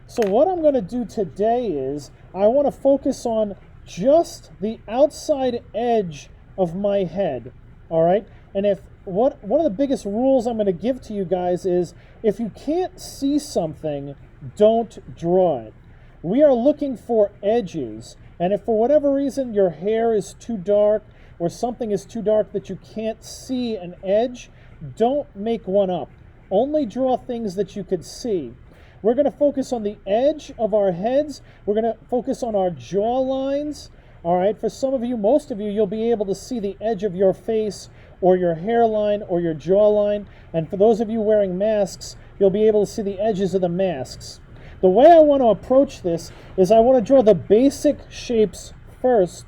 So what I'm going to do today is I want to focus on just the outside edge of my head, all right? And one of the biggest rules I'm going to give to you guys is if you can't see something, don't draw it. We are looking for edges, and if for whatever reason your hair is too dark or something is too dark that you can't see an edge, don't make one up. Only draw things that you could see. We're going to focus on the edge of our heads. We're going to focus on our jaw lines. All right, for some of you, most of you, you'll be able to see the edge of your face or your hairline or your jawline. And for those of you wearing masks, you'll be able to see the edges of the masks. The way I want to approach this is I want to draw the basic shapes first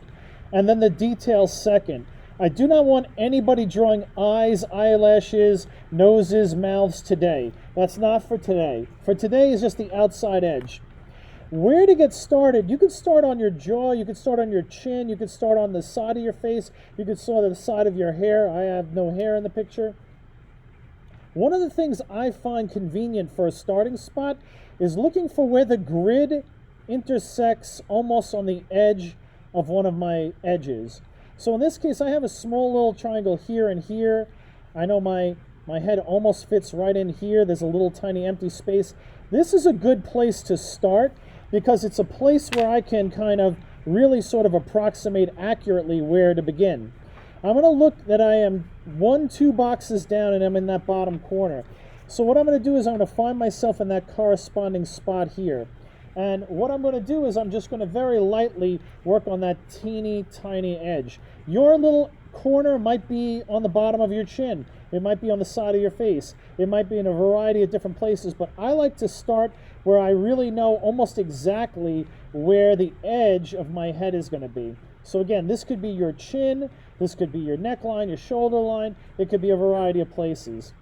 and then the details second. I do not want anybody drawing eyes, eyelashes, noses, mouths today. That's not for today. For today is just the outside edge. Where to get started? You could start on your jaw, you could start on your chin, you could start on the side of your face, you could start on the side of your hair. I have no hair in the picture. One of the things I find convenient for a starting spot is looking for where the grid intersects almost on the edge of one of my edges. So in this case, I have a small little triangle here and here. I know my head almost fits right in here. There's a little tiny empty space. This is a good place to start because it's a place where I can kind of really sort of approximate accurately where to begin. I'm going to look that I am 2 boxes down and I'm in that bottom corner. So what I'm going to do is I'm going to find myself in that corresponding spot here. And what I'm going to do is I'm just going to very lightly work on that teeny tiny edge. Your little corner might be on the bottom of your chin. It might be on the side of your face. It might be in a variety of different places. But I like to start where I really know almost exactly where the edge of my head is going to be. So again, this could be your chin. This could be your neckline, your shoulder line. It could be a variety of places.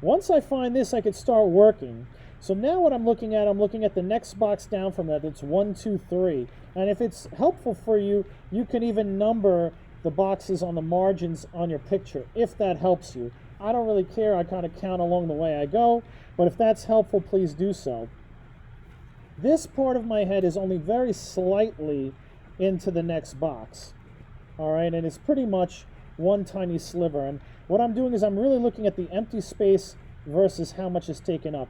Once I find this, I could start working. So now what I'm looking at the next box down from that. It's 1, 2, 3. And if it's helpful for you, you can even number the boxes on the margins on your picture, if that helps you. I don't really care. I kind of count along the way I go. But if that's helpful, please do so. This part of my head is only very slightly into the next box. All right, and it's pretty much one tiny sliver. And what I'm doing is I'm really looking at the empty space versus how much is taken up.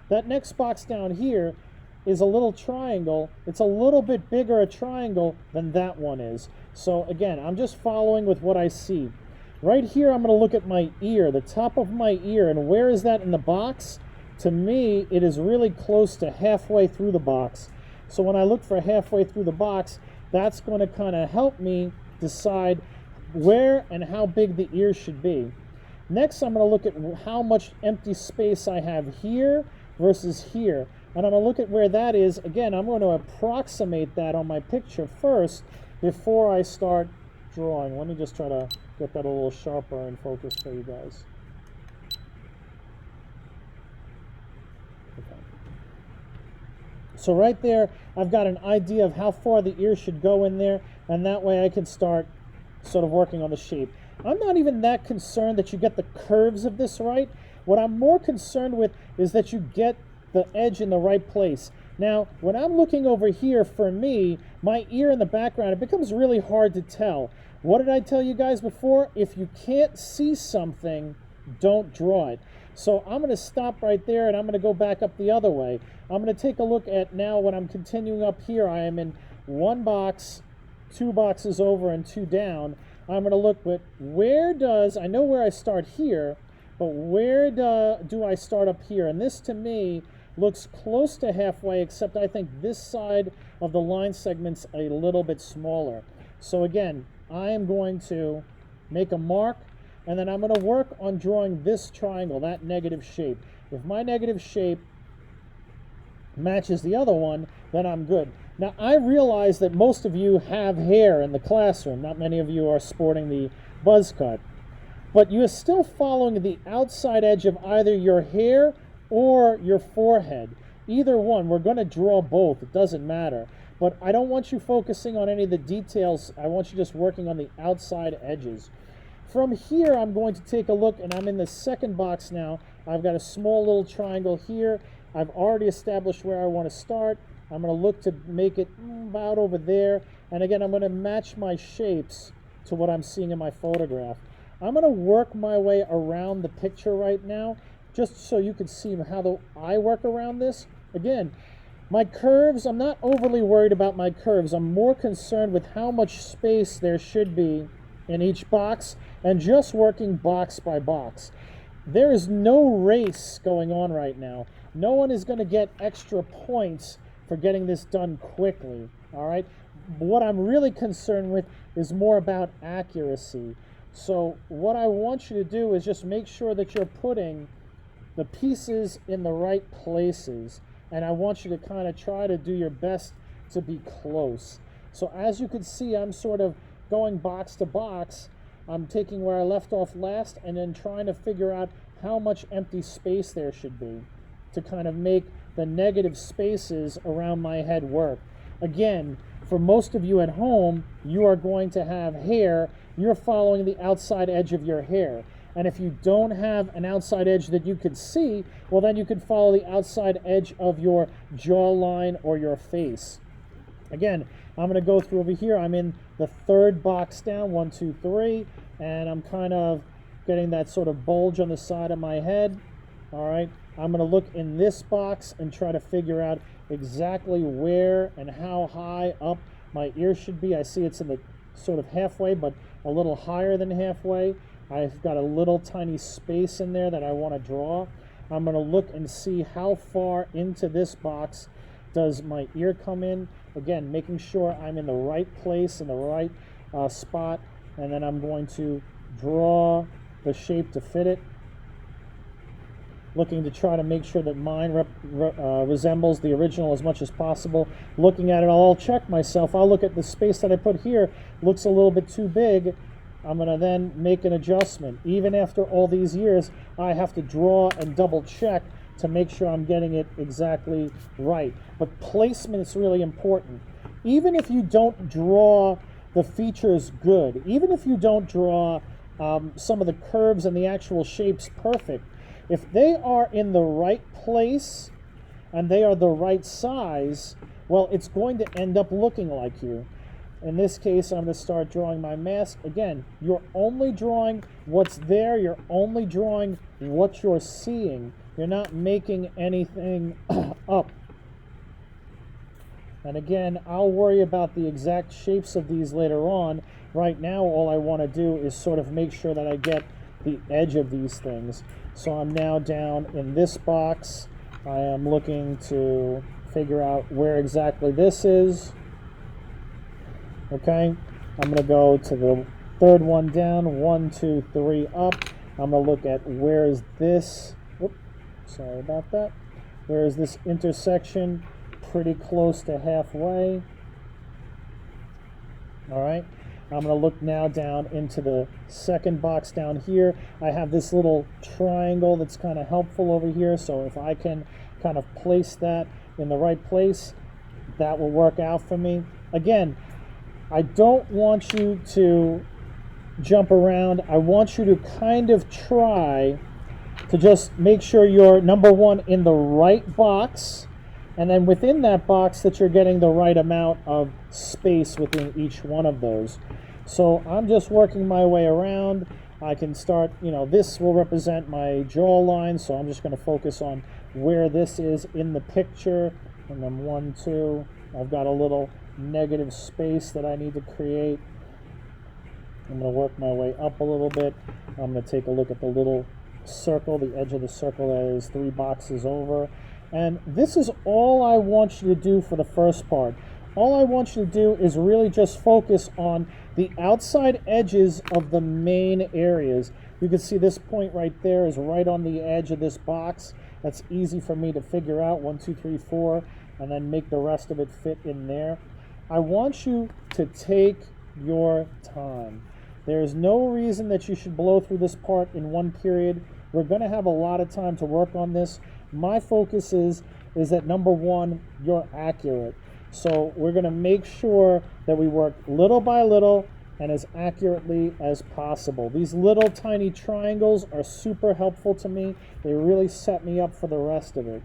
That next box down here is a little triangle. It's a little bit bigger a triangle than that one is. So again, I'm just following with what I see. Right here, I'm going to look at my ear, the top of my ear, and where is that in the box? To me, it is really close to halfway through the box. So when I look for halfway through the box, that's going to kind of help me decide where and how big the ear should be. Next, I'm going to look at how much empty space I have here versus here. And I'm going to look at where that is. Again, I'm going to approximate that on my picture first before I start drawing. Let me just try to get that a little sharper and focus for you guys. Okay. So right there, I've got an idea of how far the ear should go in there, and that way I can start sort of working on the shape. I'm not even that concerned that you get the curves of this right. What I'm more concerned with is that you get the edge in the right place. Now, when I'm looking over here, for me, my ear in the background, it becomes really hard to tell. What did I tell you guys before? If you can't see something, don't draw it. So I'm going to stop right there and I'm going to go back up the other way. I'm going to take a look at now when I'm continuing up here. I am in 1 box, 2 boxes over and 2 down. I'm going to look at where does, I know where I start here, but where do I start up here? And this to me looks close to halfway, except I think this side of the line segment's a little bit smaller. So again, I am going to make a mark, and then I'm going to work on drawing this triangle, that negative shape. If my negative shape matches the other one, then I'm good. Now, I realize that most of you have hair in the classroom. Not many of you are sporting the buzz cut. But you are still following the outside edge of either your hair or your forehead. Either one. We're going to draw both. It doesn't matter. But I don't want you focusing on any of the details. I want you just working on the outside edges. From here, I'm going to take a look, and I'm in the second box now. I've got a small little triangle here, I've already established where I want to start. I'm going to look to make it about over there. And again, I'm going to match my shapes to what I'm seeing in my photograph. I'm going to work my way around the picture right now, just so you can see how I work around this. Again, my curves, I'm not overly worried about my curves. I'm more concerned with how much space there should be in each box and just working box by box. There is no race going on right now. No one is going to get extra points for getting this done quickly, all right? What I'm really concerned with is more about accuracy. So what I want you to do is just make sure that you're putting the pieces in the right places, and I want you to kind of try to do your best to be close. So as you can see, I'm sort of going box to box. I'm taking where I left off last and then trying to figure out how much empty space there should be to kind of make the negative spaces around my head work. Again, for most of you at home, you are going to have hair. You're following the outside edge of your hair. And if you don't have an outside edge that you can see, well, then you can follow the outside edge of your jawline or your face. Again, I'm going to go through over here. I'm in the third box down, 1, 2, 3, and I'm kind of getting that sort of bulge on the side of my head. All right, I'm going to look in this box and try to figure out exactly where and how high up my ear should be. I see it's in the sort of halfway, but a little higher than halfway. I've got a little tiny space in there that I want to draw. I'm going to look and see how far into this box does my ear come in. Again, making sure I'm in the right place, in the right spot, and then I'm going to draw the shape to fit it. Looking to try to make sure that mine resembles the original as much as possible. Looking at it, I'll check myself. I'll look at the space that I put here. Looks a little bit too big. I'm going to then make an adjustment. Even after all these years, I have to draw and double check to make sure I'm getting it exactly right. But placement is really important. Even if you don't draw the features good, even if you don't draw some of the curves and the actual shapes perfect, if they are in the right place and they are the right size, well, it's going to end up looking like you. In this case, I'm going to start drawing my mask. Again, you're only drawing what's there. You're only drawing what you're seeing. You're not making anything up. And again, I'll worry about the exact shapes of these later on. Right now, all I want to do is sort of make sure that I get the edge of these things. So I'm now down in this box. I am looking to figure out where exactly this is. Okay, I'm going to go to the third one down, 1, 2, 3 up. I'm going to look at where is this, oops, sorry about that. Where is this intersection? Pretty close to halfway. All right, I'm going to look now down into the second box down here. I have this little triangle that's kind of helpful over here, so if I can kind of place that in the right place, that will work out for me. Again, I don't want you to jump around. I want you to kind of try to just make sure you're, number one, in the right box, and then within that box that you're getting the right amount of space within each one of those. So I'm just working my way around. I can start, this will represent my jawline, so I'm just going to focus on where this is in the picture. And then 1, 2, I've got a little negative space that I need to create. I'm going to work my way up a little bit. I'm going to take a look at the little circle, the edge of the circle that is 3 boxes over. And this is all I want you to do for the first part. All I want you to do is really just focus on the outside edges of the main areas. You can see this point right there is right on the edge of this box. That's easy for me to figure out, 1, 2, 3, 4, and then make the rest of it fit in there. I want you to take your time. There's no reason that you should blow through this part in one period. We're going to have a lot of time to work on this. My focus is that, number one, you're accurate. So we're going to make sure that we work little by little and as accurately as possible. These little tiny triangles are super helpful to me. They really set me up for the rest of it.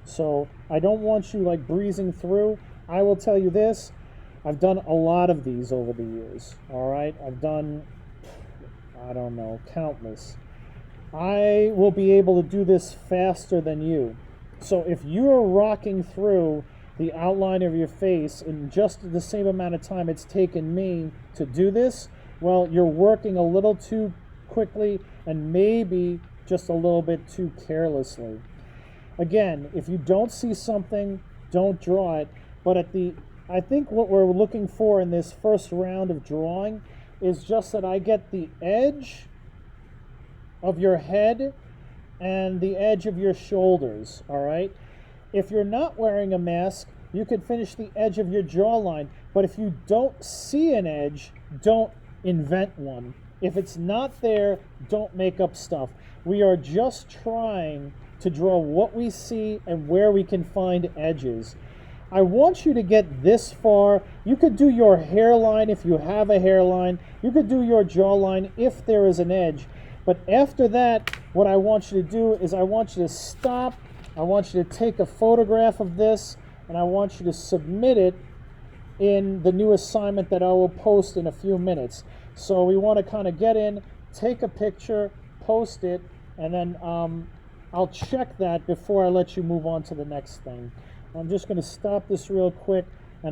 So I don't want you like breezing through. I will tell you this, I've done a lot of these over the years. All right, I've done, I don't know, countless. I will be able to do this faster than you. So if you're rocking through the outline of your face in just the same amount of time it's taken me to do this, well, you're working a little too quickly and maybe just a little bit too carelessly. Again, if you don't see something, don't draw it. But I think what we're looking for in this first round of drawing is just that I get the edge of your head and the edge of your shoulders, all right? If you're not wearing a mask, you could finish the edge of your jawline. But if you don't see an edge, don't invent one. If it's not there, don't make up stuff. We are just trying to draw what we see and where we can find edges. I want you to get this far. You could do your hairline if you have a hairline. You could do your jawline if there is an edge. But after that, what I want you to do is I want you to stop. I want you to take a photograph of this, and I want you to submit it in the new assignment that I will post in a few minutes. So we want to kind of get in, take a picture, post it, and then I'll check that before I let you move on to the next thing. I'm just going to stop this real quick.